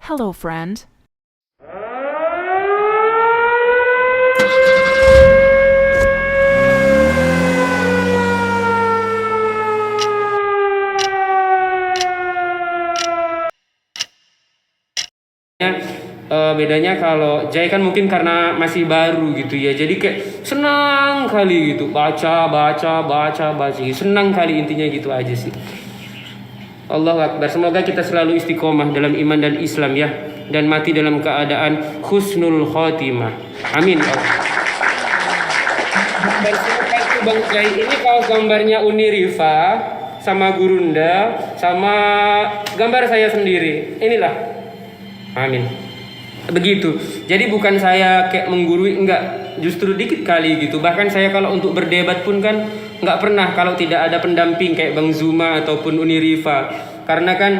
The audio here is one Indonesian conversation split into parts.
Hello, friend. Bedanya kalau Jai kan mungkin karena masih baru gitu ya, jadi kayak senang kali gitu baca senang kali, intinya gitu aja sih. Allahu Akbar. Semoga kita selalu istiqomah dalam iman dan Islam ya, dan mati dalam keadaan husnul khotimah. Amin. Bang Jai, ini kaos gambarnya Uni Rifa sama Gurunda sama gambar saya sendiri. Inilah. Amin. Begitu. Jadi bukan saya kayak menggurui, enggak, justru dikit kali gitu. Bahkan saya kalau untuk berdebat pun kan enggak pernah kalau tidak ada pendamping kayak Bang Zuma ataupun Uni Rifa. Karena kan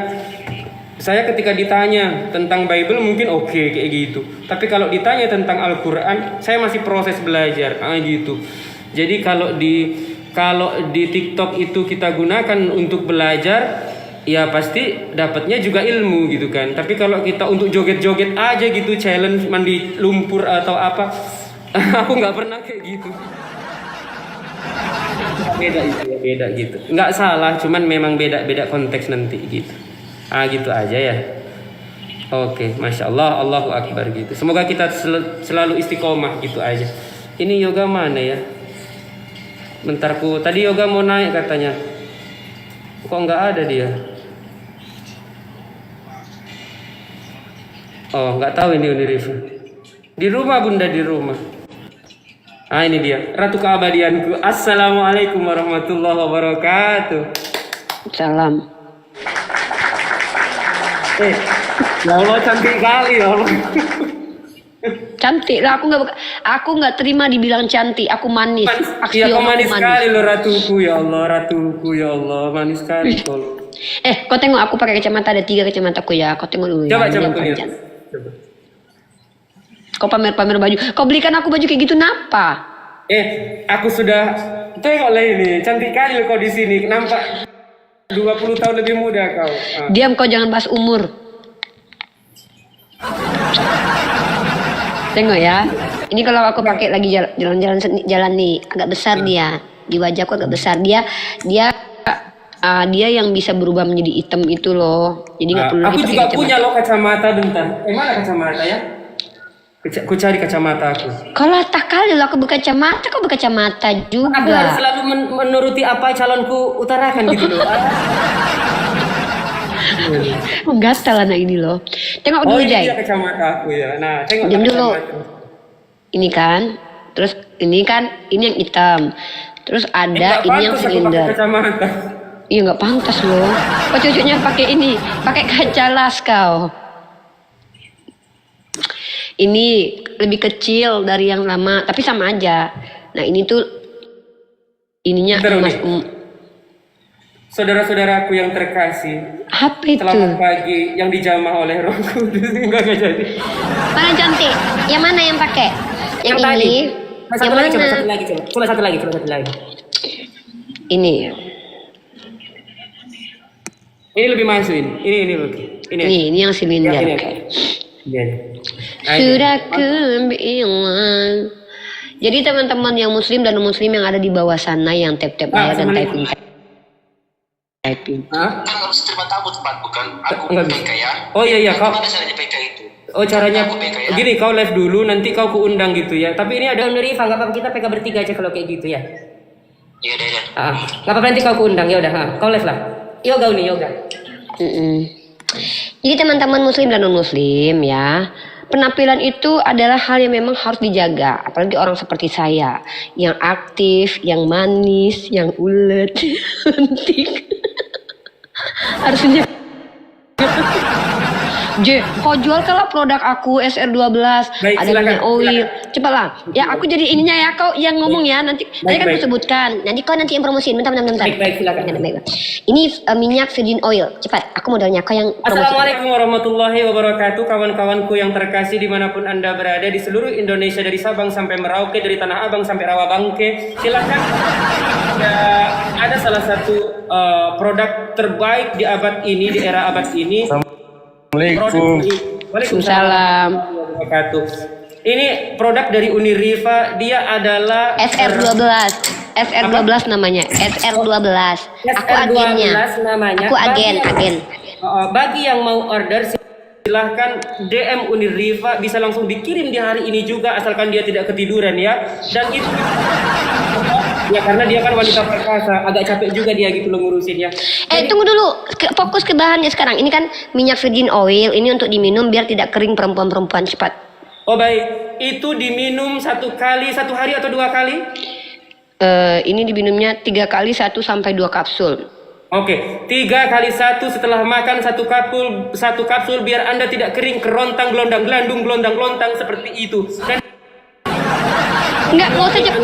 saya ketika ditanya tentang Bible mungkin oke kayak gitu. Tapi kalau ditanya tentang Al-Qur'an, saya masih proses belajar. Gitu. Jadi kalau di TikTok itu kita gunakan untuk belajar, ya pasti dapatnya juga ilmu gitu kan. Tapi kalau kita untuk joget-joget aja gitu, challenge mandi lumpur atau apa, aku nggak pernah kayak gitu. Beda gitu. Nggak salah, cuman memang beda konteks nanti gitu. Gitu aja ya. Oke, masya Allah, Allahu Akbar gitu. Semoga kita selalu istiqomah gitu aja. Ini yoga mana ya? Bentarku, tadi yoga mau naik katanya. Kok nggak ada dia? Oh, nggak tahu ini Unirifa. Di rumah bunda, di rumah. Ini dia, Ratu Keabadianku. Assalamualaikum warahmatullahi wabarakatuh. Salam. Ya Allah, cantik kali ya Allah. Cantik lah, aku nggak terima dibilang cantik. Aku manis. Iya, kau manis sekali loh ratuku ya Allah, ratuku ya Allah, manis sekali kau. Kau tengok aku pakai kacamata, ada 3 kacamataku ya. Kau tengok dulu. Coba ya, kau lihat. Kau pamer baju. Kau belikan aku baju kayak gitu kenapa? Aku sudah tengoklah ini, cantik kali loh kau di sini. Nampak 20 tahun lebih muda kau. Diam, kau jangan bahas umur. Tengok ya. Ini kalau aku pakai lagi jalan nih, agak besar dia. Di wajahku agak besar dia yang bisa berubah menjadi hitam itu loh. Jadi nggak perlu. Aku juga punya loh kacamata, bentar. Mana kacamata ya? Ku cari kacamata aku. Kalau tak kali lo aku berkacamata, kau berkacamata juga. Aku harus selalu menuruti apa calonku utarakan gitu loh. Gatal anak ini loh. Tengok dulu Jai. Ini dia kacamata aku ya. Nah, tengok dulu. Ini kan, terus ini yang hitam. Terus ada ini yang silinder. Iya nggak pantas loh. Kok cucunya pakai ini, pakai kaca las kau. Ini lebih kecil dari yang lama, tapi sama aja. Nah ini tuh ininya emas. Saudara-saudaraku yang terkasih, apa itu? Selamat pagi yang dijamah oleh Roh Kudus. Enggak jadi. Mana cantik? Yang mana yang pakai? Yang ini? Tadi. Yang mana? Coba satu lagi. Ini. Ini lebih masuk ini. Ini yang silinder. Iya. Sudah kebilang. Jadi teman-teman yang muslim dan non muslim yang ada di bawah sana yang tap layar dan typing. Kan harus terima tamu tempat, bukan aku PK ya. Oh iya kau. Gimana caranya PK itu? Oh caranya aku PK, ya? Gini, kau live dulu, nanti kau kuundang gitu ya. Tapi ini ada Unirifa, nggak apa-apa, kita PK bertiga aja kalau kayak gitu ya. Iya deh. Nggak apa-apa, nanti kau kuundang ya udah. Kau live lah. Yoga. Jadi teman-teman muslim dan non muslim ya, penampilan itu adalah hal yang memang harus dijaga. Apalagi orang seperti saya yang aktif, yang manis, yang ulet, cantik. Harusnya kau jual kalau produk aku SR12. Baik, ada silakan, minyak oil. Cepatlah. Ya aku jadi ininya ya, kau yang ngomong ya nanti. Nanti kan aku sebutkan. Nanti kau yang promosiin. Bentar. Baik, silakan. Baik. Ini minyak virgin oil. Cepat, aku modalnya kau yang promosiin. Assalamualaikum warahmatullahi wabarakatuh, kawan-kawanku yang terkasih dimanapun anda berada di seluruh Indonesia, dari Sabang sampai Merauke, dari Tanah Abang sampai Rawabangke. Silakan. Ada salah satu produk terbaik di abad ini, di era abad ini. Assalamualaikum. Waalaikumsalam. warahmatullahi wabarakatuh. Ini produk dari Uniriva, dia adalah SR12. SR12 namanya. SR12. Aku agennya. namanya. Aku agen. Bagi yang mau order silahkan DM Uniriva, bisa langsung dikirim di hari ini juga asalkan dia tidak ketiduran ya. Dan itu ya karena dia kan wanita perkasa, agak capek juga dia gitu loh ngurusin ya. Tunggu dulu, fokus ke bahannya sekarang. Ini kan minyak virgin oil, ini untuk diminum biar tidak kering perempuan-perempuan cepat. Oh baik, itu diminum satu hari atau 2 kali? Ini diminumnya 3 kali 1 sampai 2 kapsul. Oke, 3 kali 1 setelah makan satu kapsul biar Anda tidak kering kerontang gelondang-gelandung seperti itu. Dan Nggak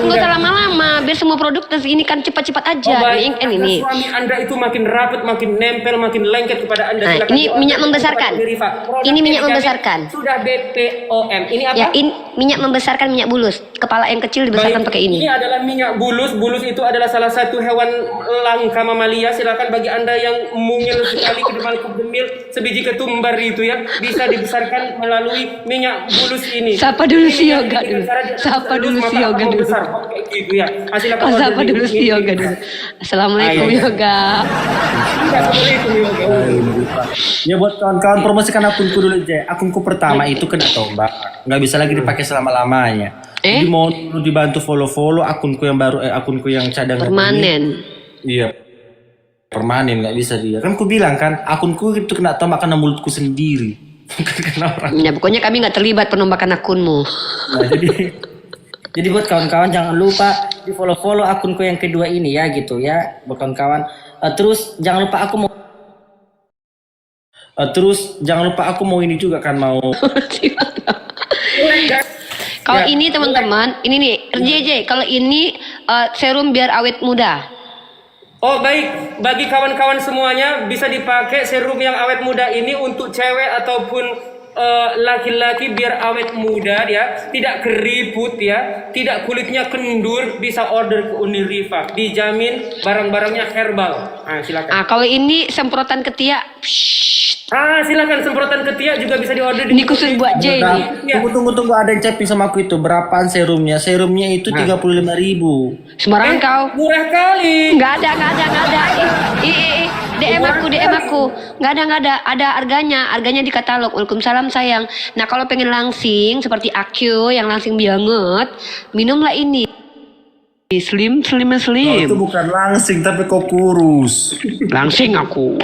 usah lama-lama, biar semua produk ini kan cepat-cepat aja. baik, Ini. suami Anda itu makin rapat, makin nempel, makin lengket kepada Anda. Nah, Silakan ini diorder minyak kepada membesarkan. Uniriva. Ini Produknya minyak dijamin membesarkan. Sudah BPOM. Ini apa? Ya, ini minyak membesarkan, minyak bulus. Kepala yang kecil dibesarkan pakai ini. Ini adalah minyak bulus. Bulus itu adalah salah satu hewan langka mamalia. Silakan bagi Anda yang mungil sekali kedemil sebiji ketumbar itu ya, bisa dibesarkan melalui minyak bulus ini. Sapa dulu si Ini Yoga dulu. cara dia Sapa besar, dulu maka si akan Yoga dulu. membesar. Kayak gitu ya. Silakan order Sapa di dulu si Uniriva. Yoga dulu. Assalamualaikum Ayo. Yoga. Assalamualaikum Yoga. Ya buat kawan-kawan promosikan akunku dulu aja. Akunku pertama itu kena tombak, nggak bisa lagi dipakai selama-lamanya. Jadi mau dibantu follow akunku yang baru, akunku yang cadangan Permanen. ini. Iya, permanen nggak bisa dia. Kan ku bilang kan akunku itu kena tombak karena mulutku sendiri, bukan karena orang. Ya, pokoknya kami nggak terlibat penombakan akunmu. Nah, jadi buat kawan-kawan jangan lupa di follow akunku yang kedua ini ya gitu ya buat kawan-kawan. Terus jangan lupa aku mau ini juga kan mau. Kalau ini teman-teman, ini nih RJJ. Kalau ini serum biar awet muda. Oh baik, bagi kawan-kawan semuanya bisa dipakai serum yang awet muda ini untuk cewek ataupun laki-laki biar awet muda ya, tidak keriput ya, tidak kulitnya kendur, bisa order ke Uniriva, dijamin barang-barangnya herbal. Silakan. Kalau ini semprotan ketiak, Silakan semprotan ketiak juga bisa diorder ini khusus buat J nih. Tunggu ada yang chatting sama aku itu berapaan serumnya? Serumnya itu 35.000. Sembarangan kau. Murah kali. Nggak ada. DM aku. Nggak ada. Ada harganya di katalog. Waalaikumsalam sayang. Nah kalau pengen langsing seperti Akio yang langsing banget, minumlah ini. Slim. Itu bukan langsing tapi kau kurus. Langsing aku.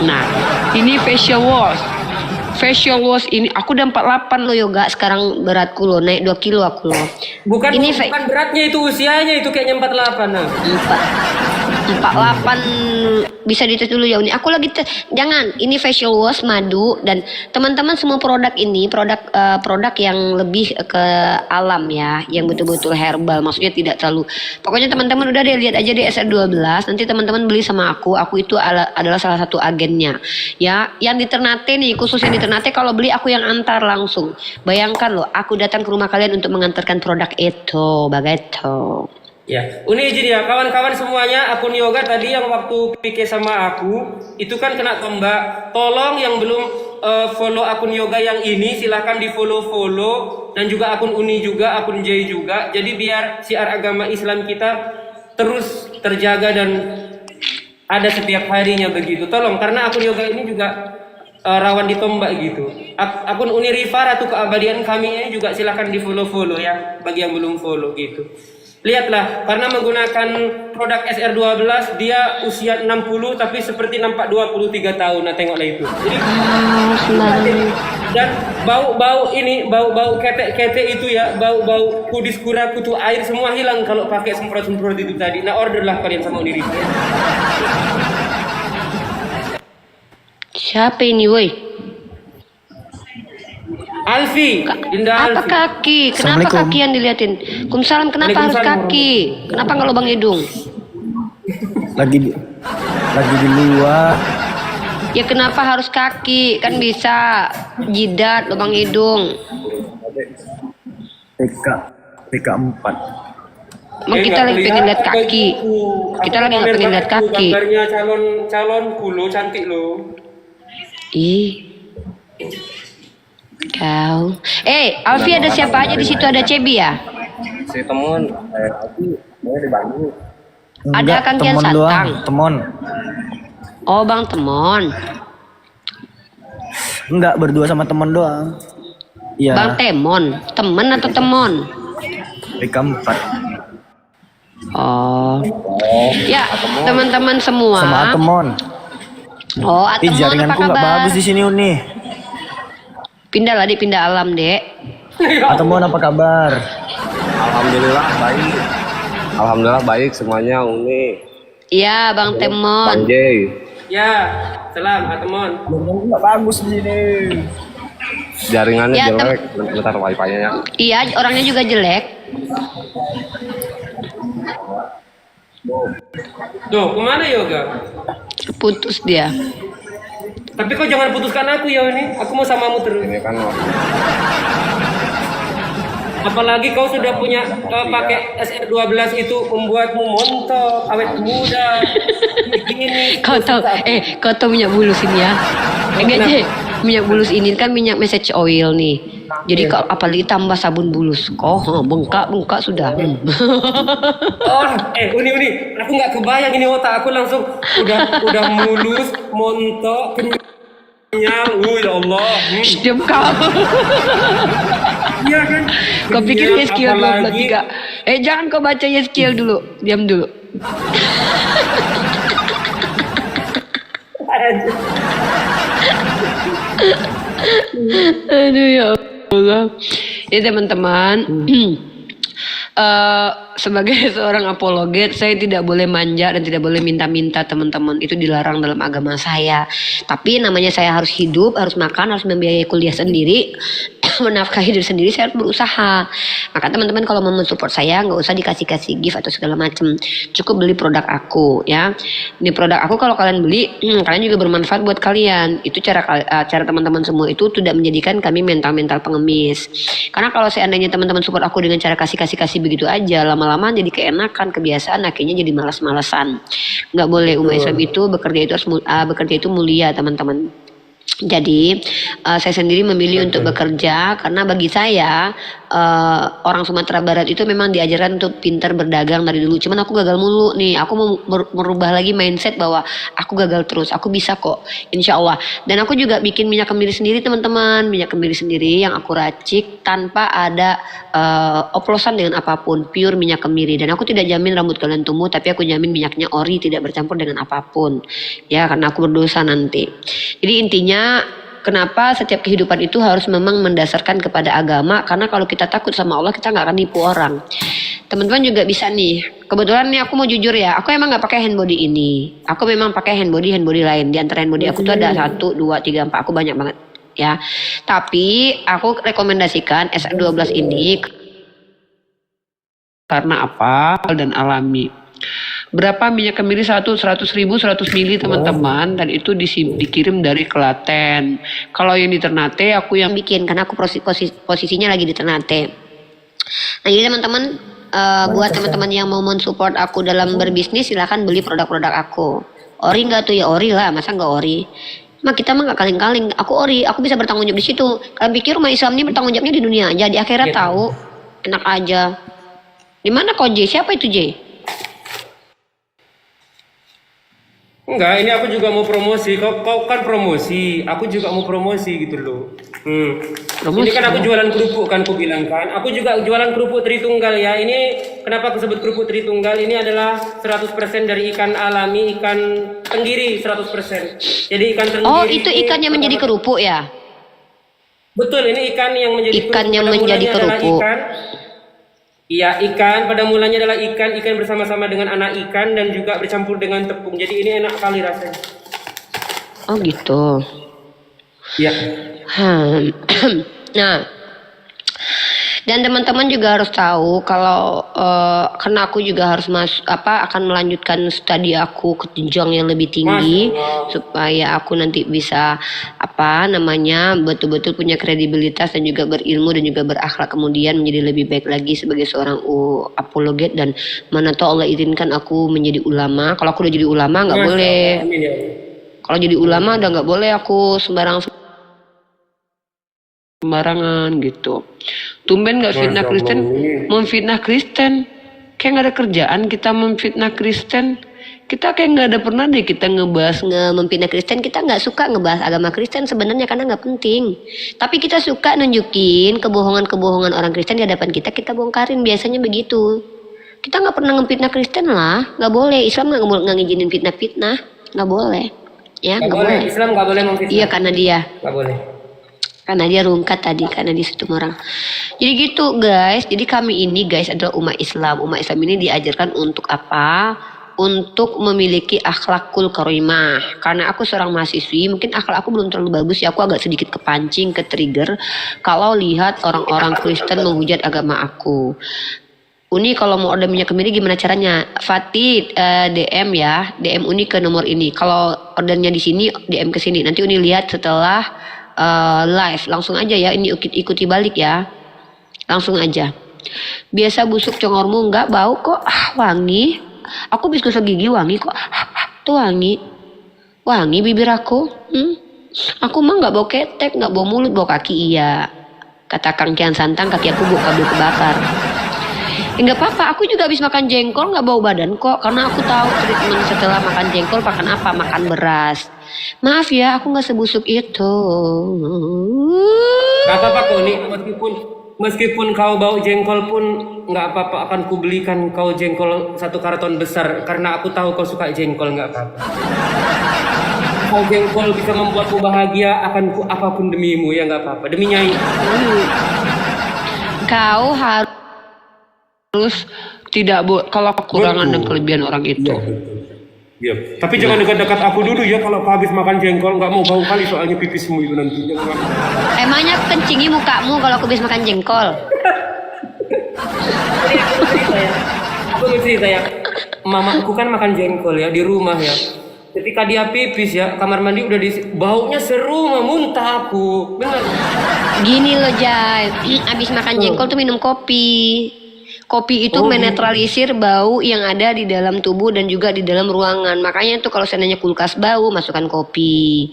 Nah, ini facial wash ini aku udah 48 loh Yoga, sekarang beratku loh naik 2 kilo aku loh. Bukan Ini beratnya itu, usianya itu kayaknya 48 nah. 48 bisa dites dulu ya ini. Aku lagi jangan, ini facial wash madu dan teman-teman semua produk ini produk yang lebih ke alam ya, yang betul-betul herbal, maksudnya tidak terlalu. Pokoknya teman-teman udah deh lihat aja di SR12, nanti teman-teman beli sama aku itu adalah salah satu agennya. Ya, yang di Ternate nih, khusus yang di Ternate kalau beli aku yang antar langsung. Bayangkan loh, aku datang ke rumah kalian untuk mengantarkan produk itu, begitu. Ya, ini izin ya kawan-kawan semuanya, akun Yoga tadi yang waktu PK sama aku itu kan kena tombak. Tolong yang belum follow akun Yoga yang ini silahkan di follow dan juga akun Uni juga, akun J juga. Jadi biar siar agama Islam kita terus terjaga dan ada setiap harinya begitu. Tolong karena akun Yoga ini juga rawan ditombak gitu. Akun Uniriva Ratu Keabadian kami ini juga silahkan di follow ya bagi yang belum follow gitu. Lihatlah, karena menggunakan produk SR12 dia usia 60 tapi seperti nampak 23 tahun. Nah tengoklah itu. Jadi, dan bau ketek itu ya, bau kudis kura kutu air semua hilang kalau pakai semprot itu tadi. Nah orderlah kalian sama Uniriva. Siapa ini woi? Alfi, Dinda Apa Alfi. kaki? Kenapa kaki yang diliatin? Kumsalam, kenapa harus kaki? Kenapa nggak lubang hidung? Lagi di luar. Ya kenapa harus kaki? Kan bisa jidat, lubang hidung. PK 4. Emang kita lagi pengen lihat kaki. Kita lagi nggak pengen lihat kaki. Gambarnya calon kulo cantik loh. Ih. Kau. Alfi ada siapa aja di situ? Ada Cebi ya? Si temen aku mau di Bandung. Ada Kang Kian temen doang, Santang. temon. Oh, Bang Temon. Enggak, berdua sama temen doang. Iya. Bang Temon. Temen atau temon? Hari keempat. Oh. Ya, teman-teman semua. Sama Atemon. Oh, Ih, Atemon apa jaringanku nggak kabar? bagus di sini Uni. Pindah lah, pindah alam, Dek. Atemon apa kabar? Alhamdulillah baik. Alhamdulillah baik semuanya Uni. Iya, Bang Temon. Panjay. Ya, salam Atemon. Jaringanku nggak bagus di sini. Jaringannya Ya, jelek. Bentar wifi-nya ya. Iya, orangnya juga jelek. Duh, kemana Yoga? Putus dia. Tapi kau jangan putuskan aku ya ini. Aku mau samamu terus. Ini kan Apalagi kau sudah punya pakai SR12 itu membuatmu montok, awet muda. Gini. Kau tahu minyak bulus ini ya? Enggak sih, minyak bulus ini kan minyak message oil nih. Jadi kalau apalagi tambah sabun bulus, bengkak sudah. Oh, Uni, aku nggak kebayang ini otak aku langsung udah mulus, montok, kenyal. Ya Allah. Diam kau. Iya kan? Kau pikir Yeskiel Apalagi- 23? Jangan kau baca Yeskiel dulu, diam dulu. Aduh ya Allah. Ya teman-teman, sebagai seorang apologet, saya tidak boleh manja dan tidak boleh minta-minta teman-teman. Itu dilarang dalam agama saya. Tapi namanya saya harus hidup, harus makan, harus membiayai kuliah sendiri, menafkahi diri sendiri. Saya harus berusaha. Maka teman-teman kalau mau mensupport saya, nggak usah dikasih gift atau segala macam. Cukup beli produk aku, ya. Ini produk aku kalau kalian beli, kalian juga bermanfaat buat kalian. Itu cara teman-teman semua itu tidak menjadikan kami mental pengemis. Karena kalau seandainya teman-teman support aku dengan cara kasih begitu aja, lama-lama jadi keenakan, kebiasaan, akhirnya jadi malas-malasan. Nggak boleh. Umat Islam itu bekerja itu mulia, teman-teman. Jadi saya sendiri memilih untuk bekerja karena bagi saya orang Sumatera Barat itu memang diajarkan untuk pintar berdagang dari dulu. Cuman aku gagal mulu nih. Aku mau merubah lagi mindset bahwa aku gagal terus. Aku bisa kok, insya Allah. Dan aku juga bikin minyak kemiri sendiri, teman-teman. Minyak kemiri sendiri yang aku racik tanpa ada oplosan dengan apapun, pure minyak kemiri. Dan aku tidak jamin rambut kalian tumbuh, tapi aku jamin minyaknya ori, tidak bercampur dengan apapun. Ya, karena aku berdosa nanti. Jadi intinya, kenapa setiap kehidupan itu harus memang mendasarkan kepada agama? Karena kalau kita takut sama Allah, kita nggak akan nipu orang. Teman-teman juga bisa nih. Kebetulan nih aku mau jujur ya, aku emang nggak pakai handbody ini. Aku memang pakai handbody lain. Di antara handbody aku tuh ada 1, 2, 3, 4. Aku banyak banget ya. Tapi aku rekomendasikan SR12 ini karena apa? Dan alami. Berapa minyak kemiri 100 ribu 100 mili teman-teman, dan itu dikirim dari Klaten. Kalau yang di Ternate aku yang bikin karena aku posisinya lagi di Ternate. Nah jadi teman-teman, buat teman-teman yang mau mensupport aku dalam berbisnis, silahkan beli produk-produk aku. Ori nggak tuh? Ya ori lah, masa nggak ori? Kita mah nggak kaling-kaling. Aku ori, aku bisa bertanggung jawab di situ. Kalian pikir umat Islam ini bertanggung jawabnya di dunia aja, di akhirat tahu? Enak aja. Di mana kok J? Siapa itu J? Enggak, ini aku juga mau promosi. Kau kan promosi, aku juga mau promosi gitu loh. Promosi. Ini kan aku jualan kerupuk kan, aku bilang kan. Aku juga jualan kerupuk Tritunggal ya. Ini kenapa aku sebut kerupuk Tritunggal? Ini adalah 100% dari ikan alami, ikan tenggiri 100%. Jadi ikan tenggiri. Oh, itu ikan yang menjadi kerupuk ya? Betul, ini ikan yang menjadi Ikan kerupuk. yang Pada menjadi mulanya adalah kerupuk. Iya, ikan pada mulanya adalah ikan bersama-sama dengan anak ikan dan juga bercampur dengan tepung. Jadi ini enak kali rasanya. Oh gitu. Iya. Nah, dan teman-teman juga harus tahu kalau karena aku juga harus akan melanjutkan studi aku ke jenjang yang lebih tinggi supaya aku nanti bisa betul-betul punya kredibilitas dan juga berilmu dan juga berakhlak, kemudian menjadi lebih baik lagi sebagai seorang apologet. Dan mana tahu Allah izinkan aku menjadi ulama. Kalau aku udah jadi ulama nggak boleh. Amin ya. Kalau jadi ulama udah nggak boleh aku sembarang sembarangan gitu. Tumben nggak fitnah Masya Kristen, Allah, ini. memfitnah Kristen. Kayak nggak ada kerjaan kita memfitnah Kristen. Kita kayak nggak ada pernah deh kita ngebahas memfitnah Kristen. Kita nggak suka ngebahas agama Kristen sebenarnya karena nggak penting. Tapi kita suka nunjukin kebohongan-kebohongan orang Kristen di hadapan kita. Kita bongkarin, biasanya begitu. Kita nggak pernah ngefitnah Kristen lah, nggak boleh. Islam nggak ngizinin fitnah-fitnah, nggak boleh. Ya Nggak nggak boleh. boleh. Islam nggak boleh memfitnah. Iya karena dia. Nggak boleh. Karena dia rungkat tadi, karena dia situ orang. Jadi gitu guys, jadi kami ini guys adalah umat Islam. Umat Islam ini diajarkan untuk apa? Untuk memiliki akhlakul karimah. Karena aku seorang mahasiswi, mungkin akhlak aku belum terlalu bagus ya. Aku agak sedikit kepancing, ke-trigger kalau lihat orang-orang Kristen menghujat agama aku. Uni kalau mau order minyak kemiri gimana caranya? Fatih DM ya, DM Uni ke nomor ini. Kalau ordernya di sini, DM ke sini. Nanti Uni lihat setelah live, langsung aja ya, ini ikuti balik ya, langsung aja. Biasa busuk congormu enggak, bau kok, wangi. Aku habis gosok gigi wangi kok, tuh wangi, wangi bibir aku. Aku mah nggak bau ketek, nggak bau mulut, bau kaki iya. Kata Kang Kian Santang, kaki aku bau kabel kebakar. Enggak apa-apa, aku juga habis makan jengkol nggak bau badan kok, karena aku tahu treatment setelah makan jengkol makan apa, makan beras. Maaf ya, aku nggak sebusuk itu. Gak apa-apa kok nih, meskipun kau bau jengkol pun nggak apa-apa, akan kubelikan kau jengkol 1 karton besar karena aku tahu kau suka jengkol, nggak apa-apa. Kau jengkol bisa membuatku bahagia, akan ku apapun demimu ya, nggak apa-apa, demi Nyai. Kau harus tidak kalau kekurangan dan kelebihan orang itu. Iya. Tapi jangan dekat-dekat aku dulu ya, kalau kau habis makan jengkol nggak mau bau kali soalnya pipismu itu nanti. Emangnya aku kencingi mukamu kalau aku habis makan jengkol? Aku mau cerita ya, mamaku kan makan jengkol ya di rumah ya. Ketika dia pipis ya, kamar mandi udah baunya seru, muntah aku. Bener. Gini loh Jai, abis makan jengkol tuh minum kopi. Kopi itu menetralisir bau yang ada di dalam tubuh dan juga di dalam ruangan. Makanya tuh kalau seandainya kulkas bau, masukkan kopi.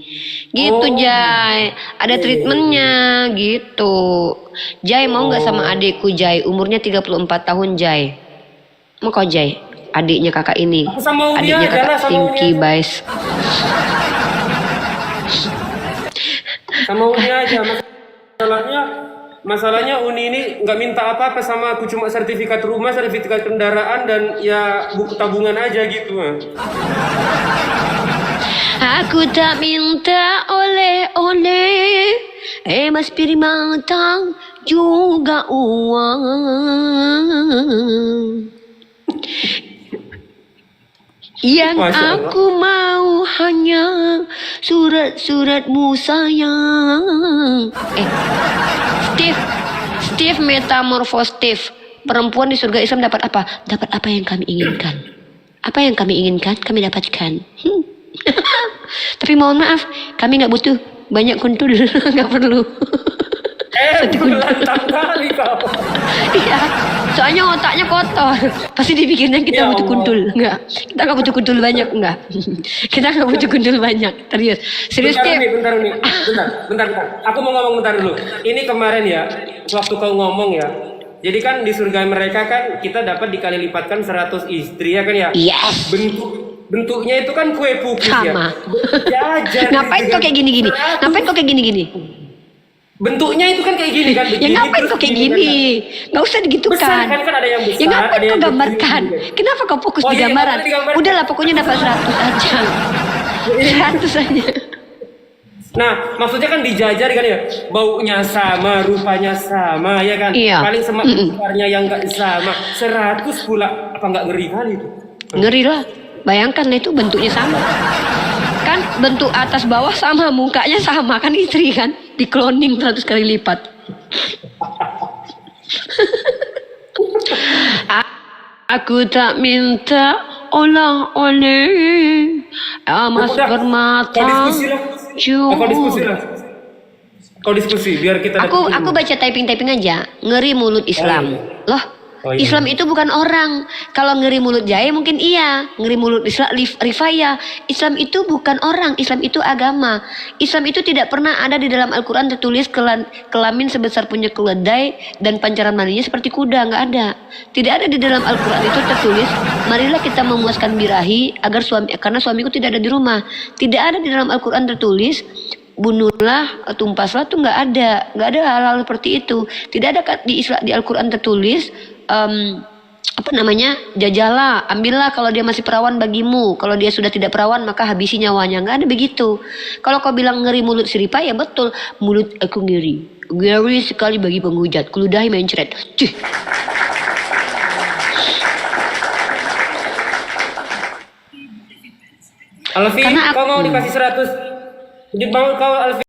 Gitu Jai, ada treatmentnya gitu. Jai mau nggak sama adikku Jai, umurnya 34 tahun Jai. Mau kau Jai? Adiknya kakak ini. Sama Umi Adiknya aja lah, kakak sama Umi Stinky aja. Bais. Sama Uni aja, masalahnya Uni ini nggak minta apa-apa sama aku, cuma sertifikat rumah, sertifikat kendaraan, dan ya buku tabungan aja gitu. Aku tak minta oleh-oleh, emas piring matang juga uang. Yang Masya Allah. aku mau hanya surat-suratmu sayang. Steve metamorphose Steve. Perempuan di surga Islam dapat apa? Dapat apa yang kami inginkan. Apa yang kami inginkan, kami dapatkan. Tapi mohon maaf, kami nggak butuh banyak kuntul, nggak perlu. Lantang kali kau. Iya, soalnya otaknya kotor. Pasti dipikirnya kita Ya butuh Allah. kuntul, enggak? Kita nggak butuh kuntul banyak, enggak? Kita nggak butuh kuntul banyak, serius. Serius Bentar Steve. nih, bentar. Aku mau ngomong bentar dulu. Ini kemarin ya, waktu kau ngomong ya. Jadi kan di surga mereka kan kita dapat dikali lipatkan 100 istri ya kan ya. Yes. Bentuknya itu kan kue pupis Sama. ya. Jajan. Ngapain kok kayak gini-gini? Ngapain kok kayak gini-gini? Bentuknya itu kan kayak gini kan. Ya ngapain kok kayak gini? Nggak usah digitukan. Besar kan ada yang besar. Ya ngapain ada kau yang gambarkan? kecil. Kenapa kau fokus Oh di iya, gambaran? ngapain digambarkan? Udahlah pokoknya dapat 100 aja. 100 aja. Nah, maksudnya kan dijajar kan ya, baunya sama, rupanya sama, ya kan? Iya. Paling besarnya yang nggak sama, 100 pula, apa nggak ngeri kali itu? Ngeri lah. Bayangkan itu bentuknya sama. Kan bentuk atas bawah sama, mukanya sama, kan istri kan? Di cloning 100 kali lipat. Aku tak minta oleh-oleh, emas Udah, bermata. Kau diskusi, biar kita Aku baca typing aja. Ngeri mulut Islam. Loh, Oh, iya. Islam itu bukan orang. Kalau ngeri mulut jahe mungkin iya, ngeri mulut Rifa ya. Islam itu bukan orang, Islam itu agama. Islam itu tidak pernah ada di dalam Al-Quran tertulis kelamin sebesar punya keledai dan pancaran maninya seperti kuda, nggak ada. Tidak ada di dalam Al-Quran itu tertulis, marilah kita memuaskan birahi agar karena suamiku tidak ada di rumah. Tidak ada di dalam Al-Quran tertulis bunuhlah, tumpaslah, tuh nggak ada hal-hal seperti itu. Tidak ada di Al-Quran tertulis jajalah, ambillah kalau dia masih perawan bagimu, kalau dia sudah tidak perawan maka habisi nyawanya. Nggak ada begitu. Kalau kau bilang ngeri mulut si Rifa, ya betul, mulut aku ngeri sekali bagi penghujat, kuludahi mencret. Cih. Alfi, Karena kau mau dikasih 100? Jadi mau kau Alfi